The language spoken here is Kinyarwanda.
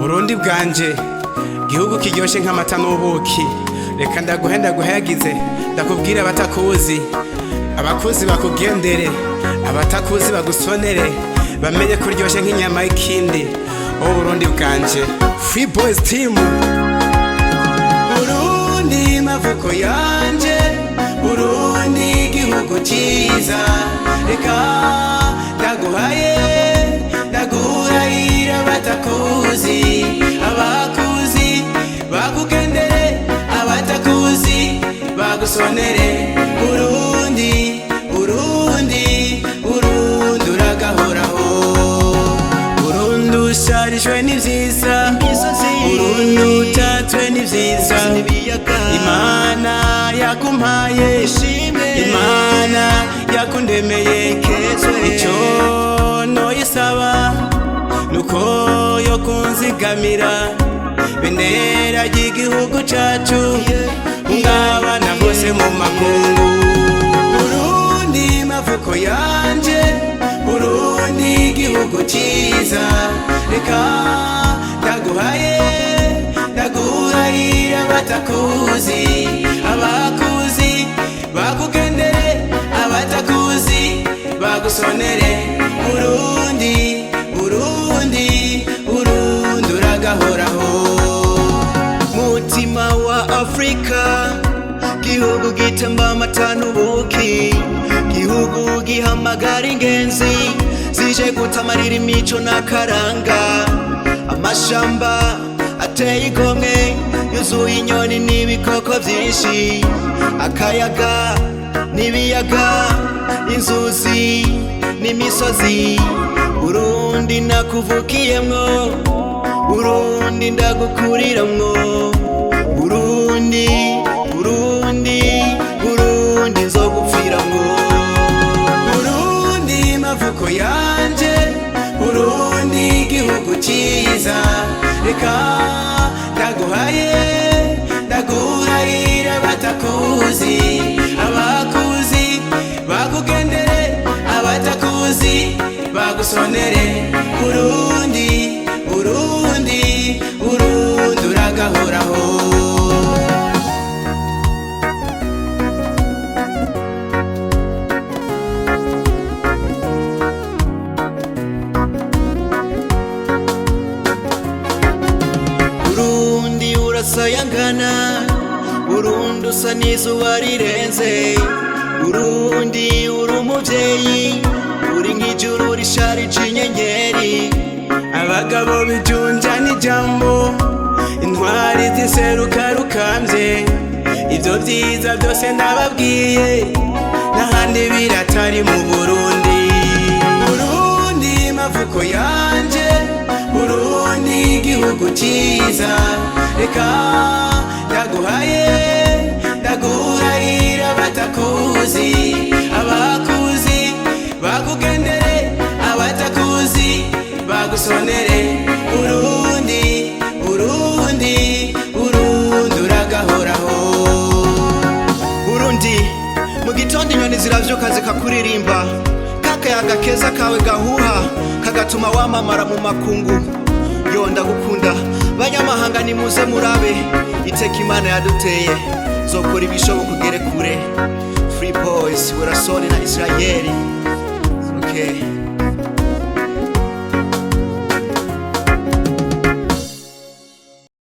Burundi bwanje gihugu kiryoshe nk'amata n'ubuki, reka ndaguhayagize ndakubwira abatakuzi, abakuzi bakugendere, abatakuzi bagusonere, bamenye kuryoshe nk'inyama y'ikindi. O Burundi bwanje, Free Boys Team. Burundi mavuko yanje, Burundi gihugu cyiza, reka ndaguhayira abatakuzi, abakuzi bakugendere, abatakuzi bagusonere. Burundi, Burundi, Burundi uragahoraho. Burundi usharijwe n'ivyiza, Burundi utatswe n'ivyiza, Imana yakumpaye, Imana yakundemeye, icyo noyisaba nuko yo kunzigamira bendera ry'igihugu cacu, ngabana bose mu makungu. Burundi mavuko yanje, Burundi gihugu cyiza, reka ndaguhayira abatakuzi, abakuzi bakugendere, abatakuzi bagusonere. Burundi, Burundi, Burundi uragahoraho. Mutima wa Afrika, gihugu gitemba amata n'ubuki, gihugu gihamagara ingenzi zije gutamarira imico n'akaranga. Amashamba ateye igomwe yuzuye inyoni n'ibikoko byinshi, akayaga n'ibiyaga, inzuzi n'imisozi. Burundi nakuvukiyemwo, Burundi ndagukuriramwo. Burundi, Burundi, Burundi nzogupfiramwo. Burundi mavuko yanje, Burundi gihugu cyiza, reka ndaguhayira abatakuzi, abakuzi bakugendere, abatakuzi bagusonere. Burundi, Burundi, Burundi uragahoraho. Burundi urasayangana, Burundi usa n'izuba rirenze, Burundi uri umuvyeyi, uri nk'ijuru risharije inyenyeri. Abagabo bijunja n'ijambo, intwari z'inseruka rukambye, ibyo byiza byose ndababwiye, n'ahandi biratari mu Burundi. Burundi mavuko yanje, Burundi gihugu cyiza, reka ndaguhayira abatakuzi, abakuzi bakugendere, abatakuzi bagusonere. Burundi, Burundi, Burundi uragahoraho. Burundi mu gitondo inyoni ziravyuka zikakuririmba, kakayaga keza kawe gahuha kagatuma wamamara mu makungu. Yo ndagukunda banyamahanga, nimuze murabe iteka Imana yaduteye, zokora ibishoboka ugere kure. Free Boys, Werasoni na Israeli. Okay.